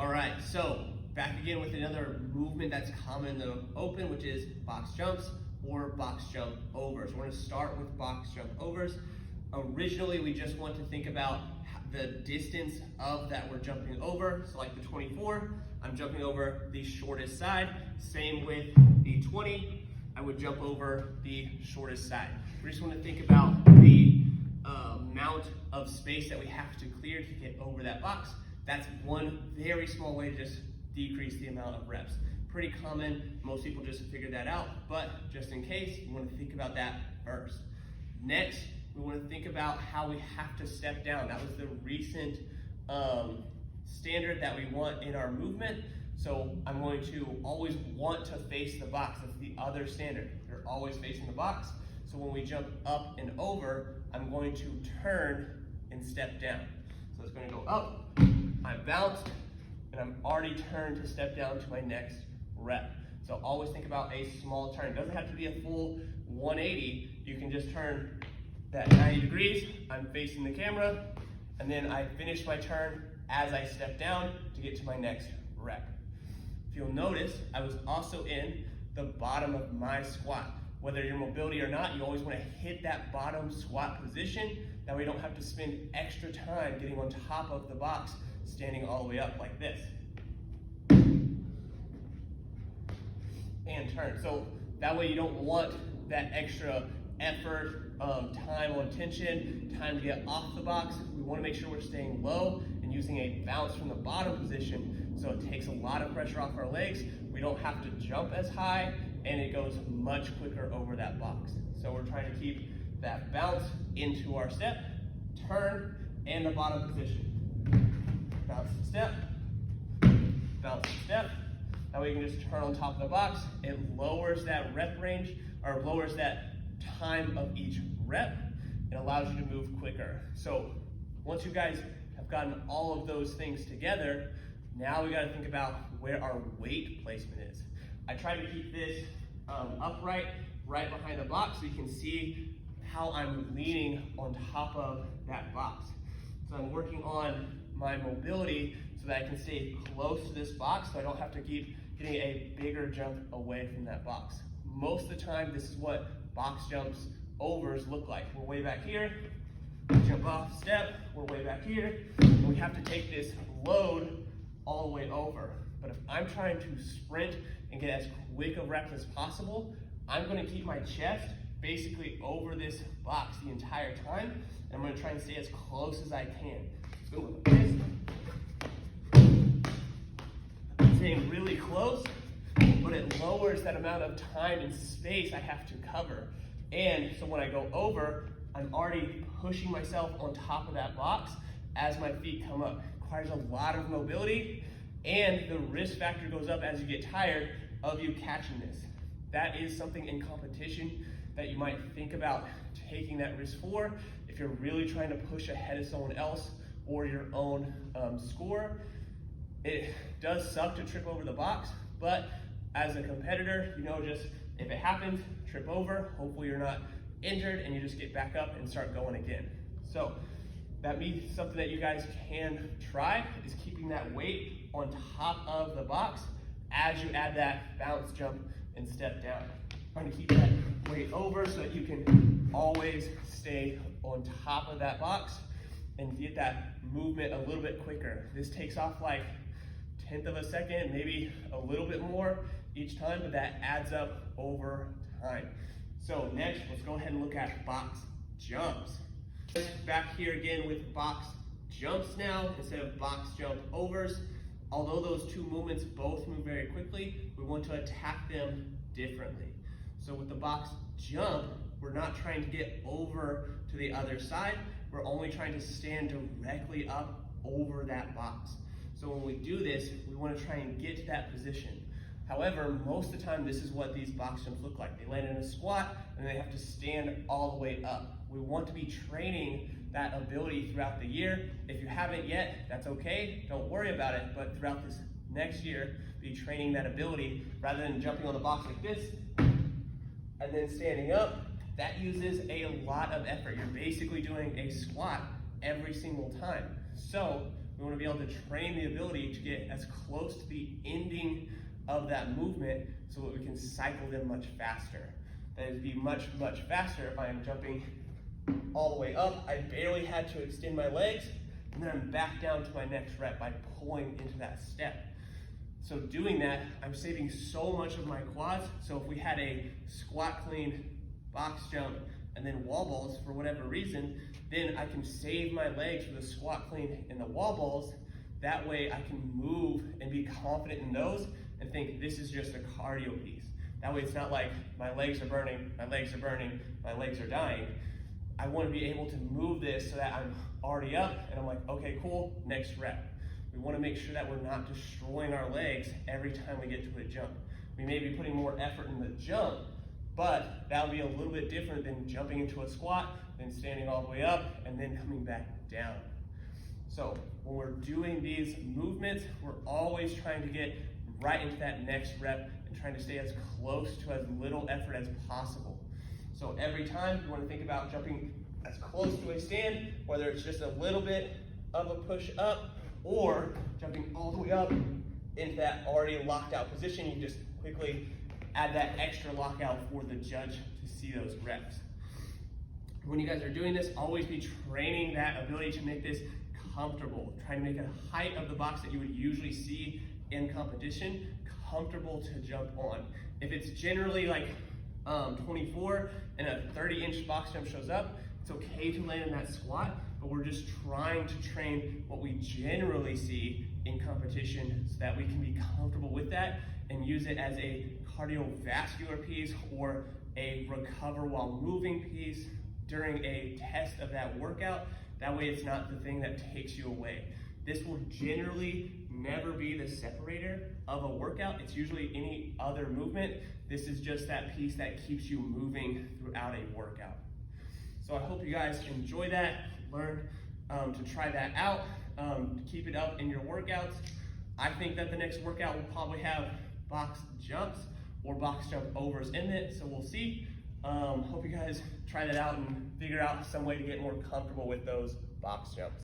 All right, so back again with another movement that's common in the open, which is box jumps or box jump overs. We're gonna start with box jump overs. Originally, we just want to think about the distance of that we're jumping over. So like the 24, I'm jumping over the shortest side. Same with the 20, I would jump over the shortest side. We just want to think about the amount of space that we have to clear to get over that box. That's one very small way to just decrease the amount of reps. Pretty common, most people just figure that out, but just in case, we want to think about that first. Next, we want to think about how we have to step down. That was the recent standard that we want in our movement. So I'm going to always want to face the box. That's the other standard. You're always facing the box. So when we jump up and over, I'm going to turn and step down. So it's going to go up, I bounced, and I'm already turned to step down to my next rep. So always think about a small turn. It doesn't have to be a full 180. You can just turn that 90 degrees. I'm facing the camera, and then I finish my turn as I step down to get to my next rep. If you'll notice, I was also in the bottom of my squat. Whether you're mobility or not, you always want to hit that bottom squat position. That way you don't have to spend extra time getting on top of the box, standing all the way up like this. And turn. So that way you don't want that extra effort, time on tension, time to get off the box. We want to make sure we're staying low and using a bounce from the bottom position, so it takes a lot of pressure off our legs. We don't have to jump as high, and it goes much quicker over that box. So we're trying to keep that bounce into our step, turn, and the bottom position. Bounce the step, bounce the step. That way you can just turn on top of the box. It lowers that rep range, or lowers that time of each rep, and allows you to move quicker. So once you guys have gotten all of those things together, now we got to think about where our weight placement is. I try to keep this upright, right behind the box, so you can see how I'm leaning on top of that box. So I'm working on my mobility so that I can stay close to this box, so I don't have to keep getting a bigger jump away from that box. Most of the time, this is what box jumps overs look like. We're way back here, jump off, step, we're way back here, and we have to take this load all the way over. But if I'm trying to sprint and get as quick a rep as possible, I'm going to keep my chest basically over this box the entire time, and I'm going to try and stay as close as I can. It's going to look like this. Staying really close, but it lowers that amount of time and space I have to cover. And so when I go over, I'm already pushing myself on top of that box as my feet come up. It requires a lot of mobility, and the risk factor goes up as you get tired of you catching this. That is something in competition that you might think about taking that risk for if you're really trying to push ahead of someone else or your own score. It does suck to trip over the box, but as a competitor, you know, just if it happens, trip over, hopefully you're not injured, and you just get back up and start going again. So that means something that you guys can try is keeping that weight on top of the box as you add that bounce, jump, and step down. Trying to keep that weight over so that you can always stay on top of that box and get that movement a little bit quicker. This takes off like 1/10 of a second, maybe a little bit more each time, but that adds up over time. So next, let's go ahead and look at box jumps. Back here again with box jumps now instead of box jump overs. Although those two movements both move very quickly, we want to attack them differently. So with the box jump, we're not trying to get over to the other side. We're only trying to stand directly up over that box. So when we do this, we want to try and get to that position. However, most of the time, this is what these box jumps look like. They land in a squat, and they have to stand all the way up. We want to be training that ability throughout the year. If you haven't yet, that's okay. Don't worry about it. But throughout this next year, be training that ability rather than jumping on the box like this and then standing up. That uses a lot of effort. You're basically doing a squat every single time. So we We want to be able to train the ability to get as close to the ending of that movement so that we can cycle them much faster. That would be much, much faster if I am jumping all the way up. I barely had to extend my legs, and then I'm back down to my next rep by pulling into that step. So doing that, I'm saving so much of my quads. So if we had a squat clean, box jump, and then wall balls for whatever reason, then I can save my legs for the squat clean and the wall balls. That way I can move and be confident in those and think this is just a cardio piece. That way it's not like my legs are burning, my legs are burning, my legs are dying. I want to be able to move this so that I'm already up and I'm like, okay, cool, next rep. We want to make sure that we're not destroying our legs every time we get to a jump. We may be putting more effort in the jump, but that'll be a little bit different than jumping into a squat, then standing all the way up, and then coming back down. So when we're doing these movements, we're always trying to get right into that next rep and trying to stay as close to as little effort as possible. So every time you want to think about jumping as close to a stand, whether it's just a little bit of a push up or jumping all the way up into that already locked out position, you just quickly add that extra lockout for the judge to see those reps. When you guys are doing this, always be training that ability to make this comfortable. Try to make a height of the box that you would usually see in competition comfortable to jump on. If it's generally like 24 and a 30-inch box jump shows up, it's okay to land in that squat, but we're just trying to train what we generally see in competition so that we can be comfortable with that and use it as a cardiovascular piece or a recover while moving piece during a test of that workout. That way it's not the thing that takes you away. This will generally never be the separator of a workout. It's usually any other movement. This is just that piece that keeps you moving throughout a workout. So I hope you guys enjoy that, learn to try that out, keep it up in your workouts. I think that the next workout will probably have box jumps or box jump overs in it, so we'll see. Hope you guys try that out and figure out some way to get more comfortable with those box jumps.